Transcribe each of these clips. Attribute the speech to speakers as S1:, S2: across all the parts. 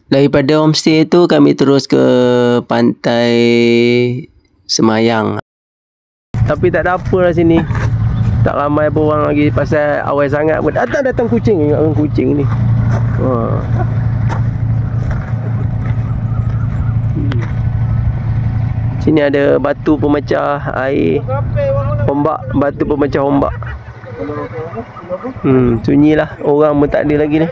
S1: Daripada homestay tu kami terus ke pantai Semayang. Tapi tak ada apa lah sini. Tak ramai pun orang lagi pasal awal sangat pun. Datang kucing. Ingat kucing ni. Sini ada batu pemecah air ombak. Batu pemecah ombak. Sunyilah. Orang pun tak ada lagi ni.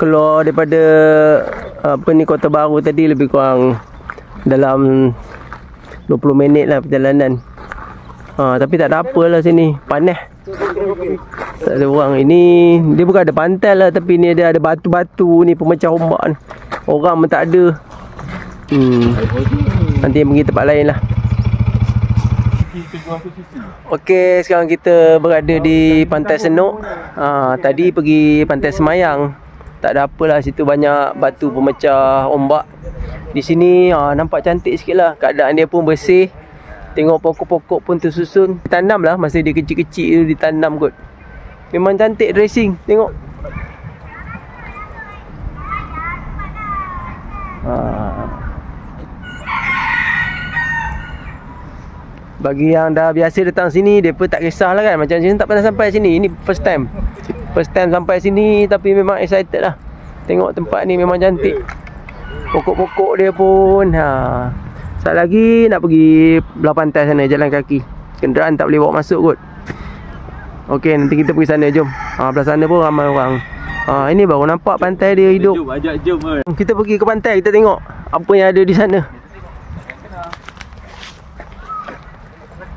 S1: Keluar daripada Kota Baru tadi lebih kurang dalam 20 minit lah perjalanan. Tapi tak ada apa lah sini. Panas. Tak ada orang. Ini dia bukan ada pantai lah, tapi ni dia ada batu-batu ni pemecah ombak ni. Orang pun tak ada. Nanti pergi tempat lain lah. Okey, sekarang kita berada di Pantai Senuk. Tadi pergi Pantai Semayang. Tak ada apalah, situ banyak batu pemecah ombak. Di sini nampak cantik sikit lah. Keadaan dia pun bersih. Tengok pokok-pokok pun tersusun. Ditanam lah, masa dia kecil-kecil tu ditanam kot. Memang cantik dressing. Tengok. Bagi yang dah biasa datang sini, dia pun tak kisah lah kan. Macam sini tak pernah sampai sini. Ini first time sampai sini, tapi memang excited lah. Tengok tempat ni memang cantik. Pokok-pokok dia pun. Sekejap lagi nak pergi belah pantai sana, jalan kaki. Kenderaan tak boleh bawa masuk kot. Okey, nanti kita pergi sana, jom. Belah sana pun ramai orang. Ini baru nampak pantai dia hidup. Jom. Kita pergi ke pantai, kita tengok apa yang ada di sana.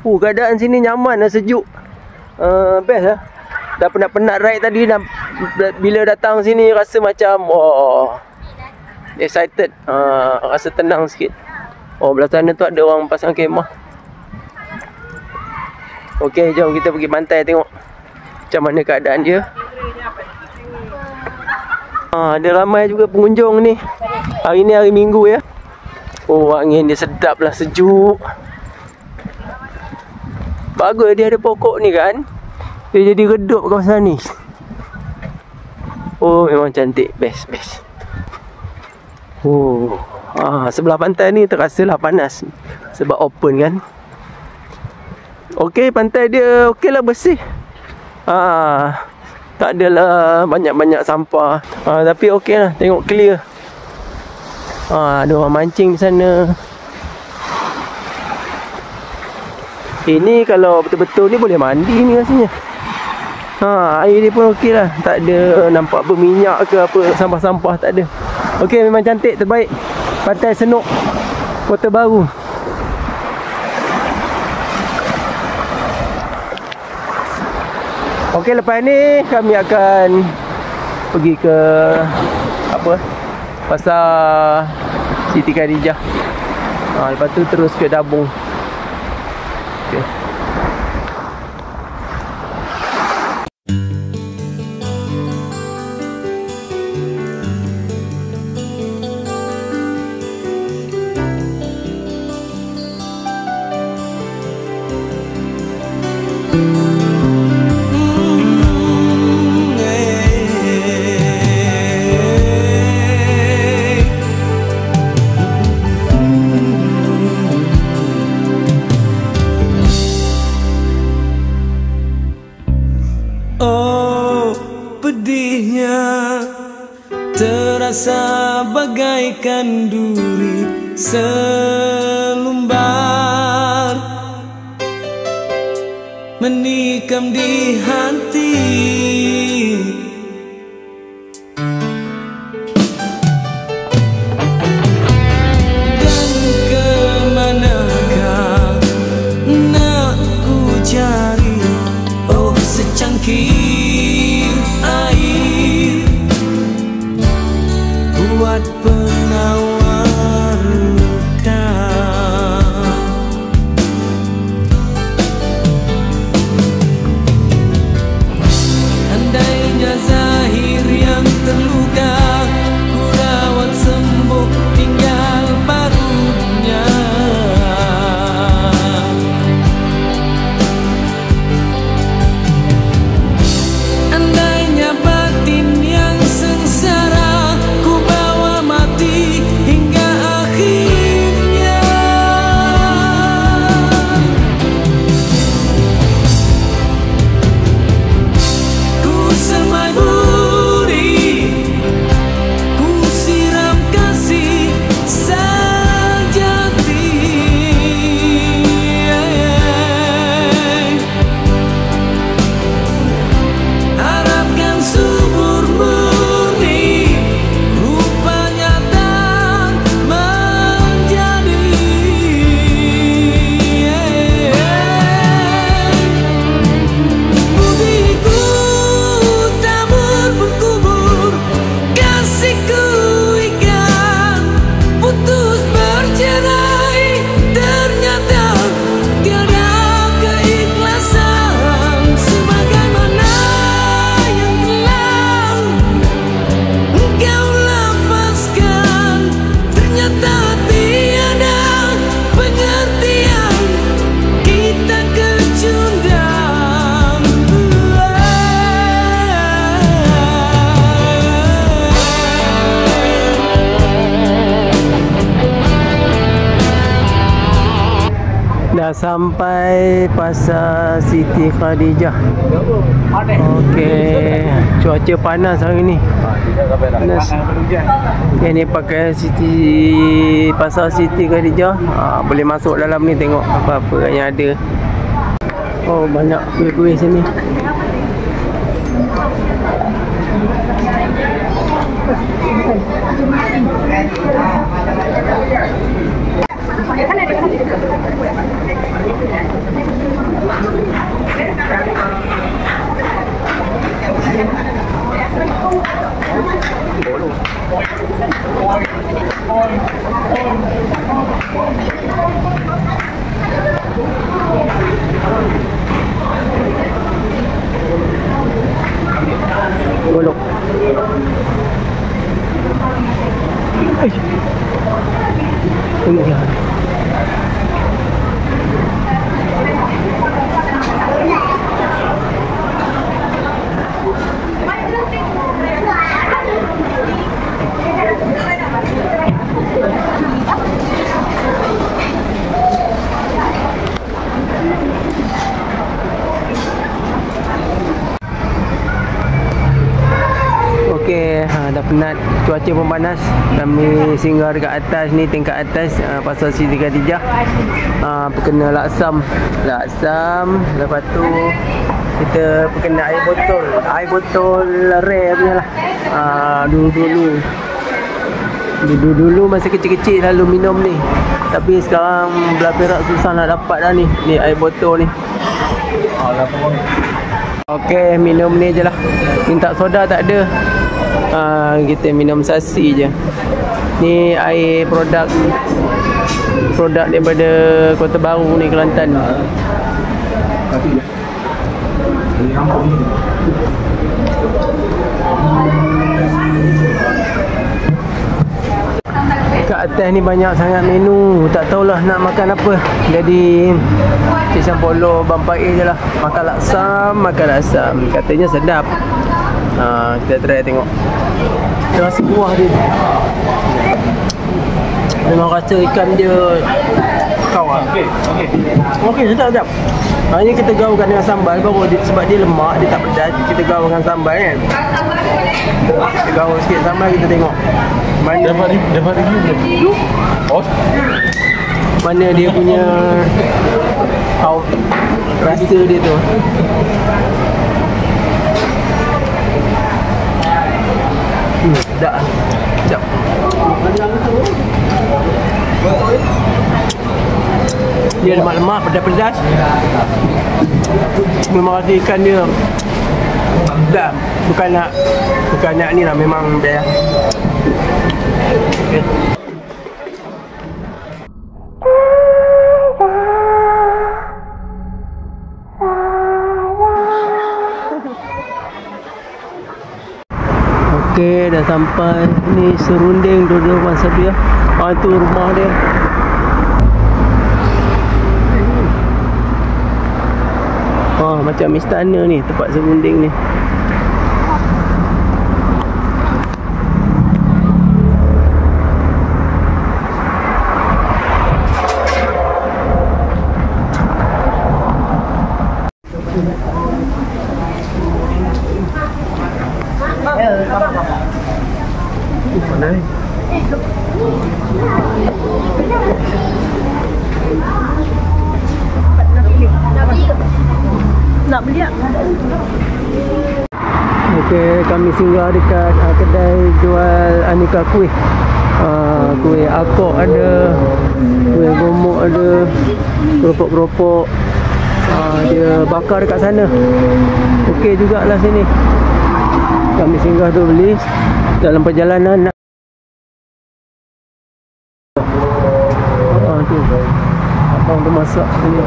S1: Keadaan sini nyaman lah, sejuk. Best lah. Dah penat-penat ride tadi, bila datang sini rasa macam excited. Rasa tenang sikit. Belah sana tu ada orang pasang kemah. Okey, jom kita pergi pantai tengok macam mana keadaan dia. Ada ramai juga pengunjung ni. Hari ni hari Minggu ya. Angin dia sedap lah, sejuk. Bagus dia ada pokok ni kan. Dia jadi redup kawasan ni. Memang cantik. Best. Sebelah pantai ni terasalah panas sebab open kan. Okey, pantai dia okey lah, bersih. Tak adalah banyak-banyak sampah. Tapi okey lah, tengok clear. Ada orang mancing di sana. Ini kalau betul-betul ni boleh mandi ni rasanya. Air dia pun okey lah. Tak ada nampak berminyak ke apa, sampah-sampah tak ada. Okey, memang cantik, terbaik. Pantai Senuk, Kota Baru. Okey, lepas ni kami akan pergi ke Pasar Siti Khadijah. Lepas tu terus ke Dabung. Okey.
S2: Pedihnya terasa bagaikan duri selumbar menikam di hati. Dan kemanakah nak ku cari secangkir air buat penawar luka.
S1: Dah sampai Pasar Siti Khadijah. Okey, cuaca panas hari ni. Panas. Yang ni pakai Pasar Siti Khadijah. Boleh masuk dalam ni tengok apa-apa yang ada. Oh, banyak kuih-kuih sini. Golok. Tengoklah. Okey, dah penat, cuaca pun panas. Kami singgah dekat atas ni, tingkat atas Pasar Siti Khadijah. Perkena laksam. Lepas tu kita perkena air botol rare punya lah. Dulu masa kecil-kecil selalu minum ni. Tapi sekarang belah Perak susah nak dapat dah ni air botol ni. Okey, minum ni je lah. Minta soda tak ada. Kita minum sasi je. Ni air produk daripada Kota Baru ni, Kelantan. Kat atas ni banyak sangat menu. Tak tahulah nak makan apa. Jadi Kisah Polo Bampair je lah. Makan laksam. Katanya sedap. Kita try tengok. Rasa buah dia memang rasa ikan dia kawal. Okey, sedap. Hanya kita gaulkan dengan sambal baru sebab dia lemak, dia tak pedas. Kita gaulkan sambal kan. Kita gaul sikit sambal, kita tengok mana dapat review. Mana dia punya rasa dia tu. Sedap. Dia lemak-lemak, pedas-pedas. Memang rasa ikan dia sedap. Bukan nak ni lah, memang best. Okay. Okey, dah sampai ni serunding duduk masa dia. Itu rumah dia. Macam istana ni, tempat serunding ni.
S3: Nak beli tak?
S1: Okey, kami singgah dekat kedai jual aneka kuih. Kuih akok ada, kuih gomok ada, keropok-keropok. Dia bakar dekat sana. Okey jugalah sini. Kami singgah tu beli. Dalam perjalanan nak tu abang tu masak sini.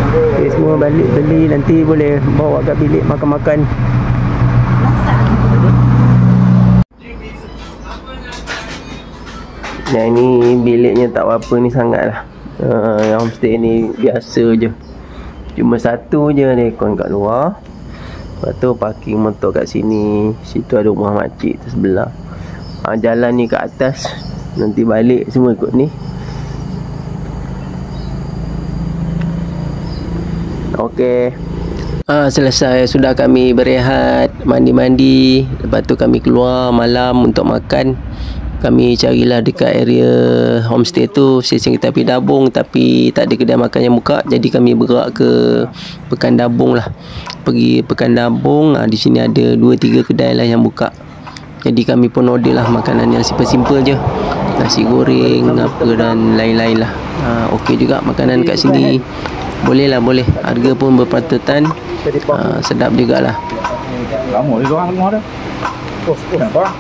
S1: Okay, semua balik beli, nanti boleh bawa kat bilik makan-makan. Yang ni biliknya tak apa ni sangat lah. Yang homestay ni biasa je. Cuma satu je ni aircon kat luar. Lepas tu parking motor kat sini. Situ ada rumah makcik tu sebelah. Jalan ni ke atas, nanti balik semua ikut ni. Okey. Selesai sudah kami berehat, mandi-mandi. Lepas tu kami keluar malam untuk makan. Kami carilah dekat area homestay tu Sesing Ketapi Dabung, tapi tak ada kedai makan yang buka. Jadi kami bergerak ke Pekan Dabung lah. Pergi Pekan Dabung, di sini ada 2-3 kedai lah yang buka. Jadi kami pun order lah makanan yang simple-simple je, nasi goreng apa dan lain-lain lah. Okey juga makanan kat sini. Boleh lah, boleh. Harga pun berpatutan. Sedap jugalah.
S3: Lama dia orang tengah dah. Nampak?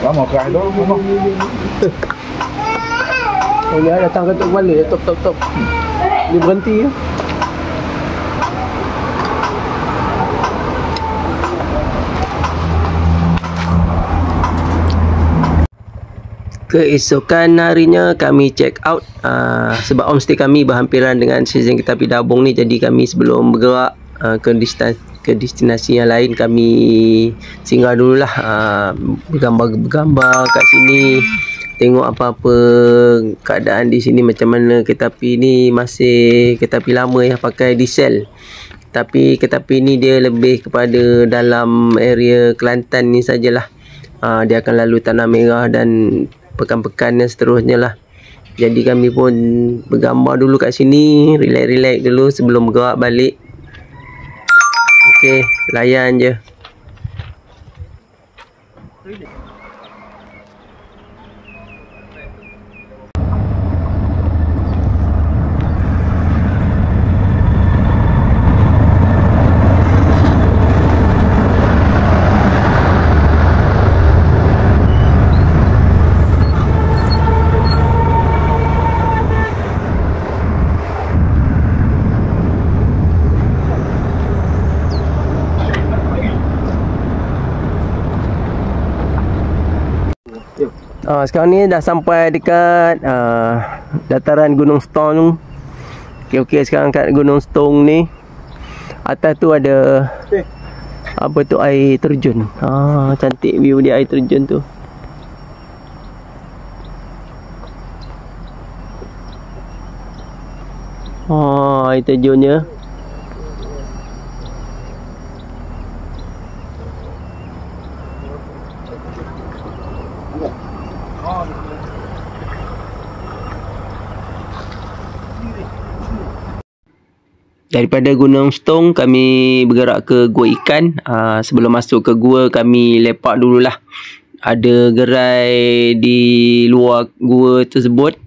S3: Lama keras tu lama.
S1: Oh ya, datang ketuk balik. Top. Dia berhenti ya. Keesokan harinya kami check out, sebab homestay kami berhampiran dengan Sesing Ketapi Dabung ni. Jadi kami sebelum bergerak ke destinasi yang lain, kami singgah dululah, bergambar kat sini, tengok apa-apa keadaan di sini, macam mana kereta api ni. Masih kereta api lama ya, pakai diesel. Tapi kereta api ni dia lebih kepada dalam area Kelantan ni sajalah. Dia akan lalu Tanah Merah dan pekan-pekan yang seterusnya lah. Jadi kami pun bergambar dulu kat sini, relax dulu sebelum bergerak balik. Okey, layan je. Sekarang ni dah sampai dekat dataran Gunung Stong. Okey, sekarang kat Gunung Stong ni, atas tu ada apa tu, air terjun. Cantik view dia, air terjun tu. Air terjunnya. Daripada Gunung Stong kami bergerak ke Gua Ikan. Sebelum masuk ke gua kami lepak dululah. Ada gerai di luar gua tersebut.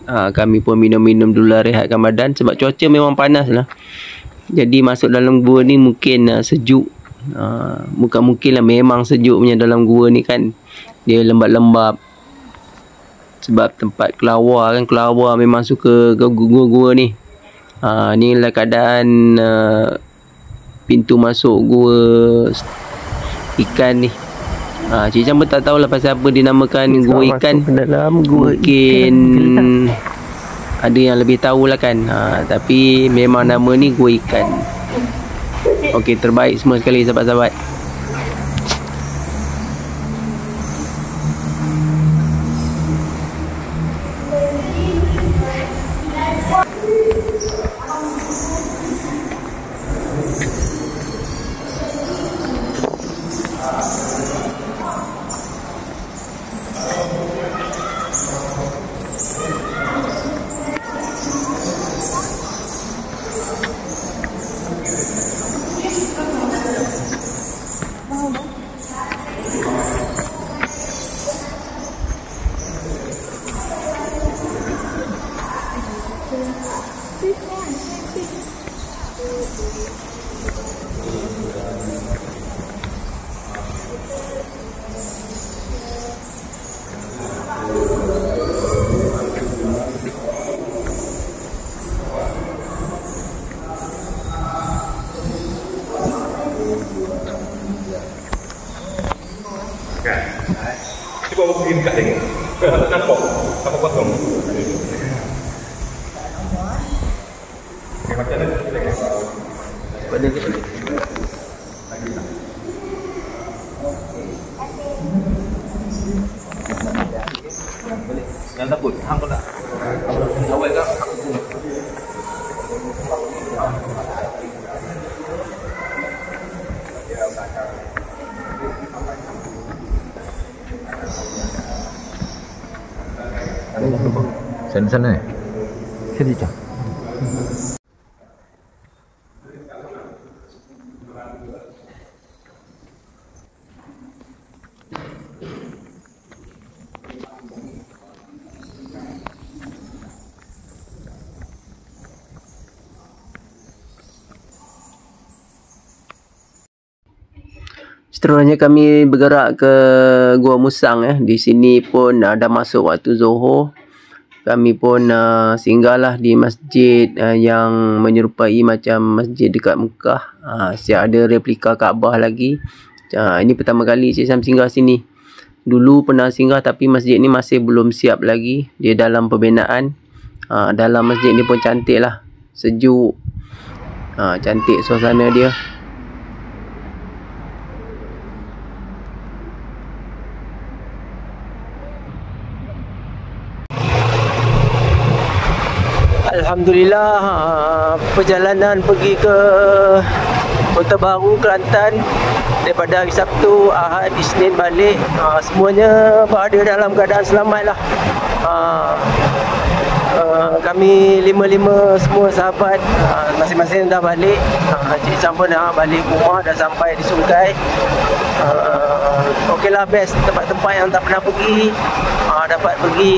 S1: Kami pun minum-minum dulu, rehatkan badan sebab cuaca memang panas lah. Jadi masuk dalam gua ni mungkin sejuk. Mungkin lah memang sejuk punya dalam gua ni kan. Dia lembab-lembab. Sebab tempat kelawar kan, kelawar memang suka gua-gua ni. Ni lah keadaan pintu masuk gua ikan ni. Cik Cam pun tak tahulah pasal apa dinamakan Gua Ikan. Mungkin ada yang lebih tahulah kan. Tapi memang nama ni Gua Ikan. Okey, terbaik semua sekali sahabat-sahabat.
S3: Cuba pergi dekat tengok. Nampak? Nampak kosong. Macam mana? Pada Jangan takut. Hang kau tak. Awal kau. Sana-sana ni. Sini je.
S1: Seterusnya kami bergerak ke Gua Musang. Di sini pun dah masuk waktu Zuhur. Kami pun singgahlah di masjid yang menyerupai macam masjid dekat Mekah. Siap ada replika Kaabah lagi. Ini pertama kali Cik Sam singgah sini. Dulu pernah singgah tapi masjid ni masih belum siap lagi. Dia dalam pembinaan. Dalam masjid ni pun cantik lah. Sejuk. Cantik suasana dia. Alhamdulillah, perjalanan pergi ke Kota Baru, Kelantan daripada hari Sabtu, Ahad, Isnin balik, semuanya berada dalam keadaan selamat lah. Kami lima semua sahabat masing-masing dah balik. Cik Sam pun dah balik rumah, dah sampai di Sungai. Okeylah, best tempat-tempat yang tak pernah pergi, dapat pergi.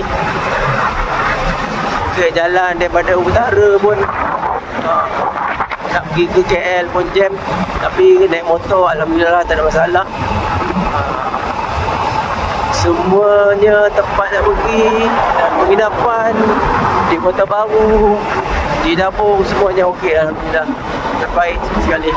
S1: Jalan daripada utara pun nak pergi ke KL pun jam, tapi naik motor alhamdulillah tak ada masalah. Semuanya tempat nak pergi dan penginapan di Kota Baru, di dapur semuanya okey alhamdulillah, terbaik sekali.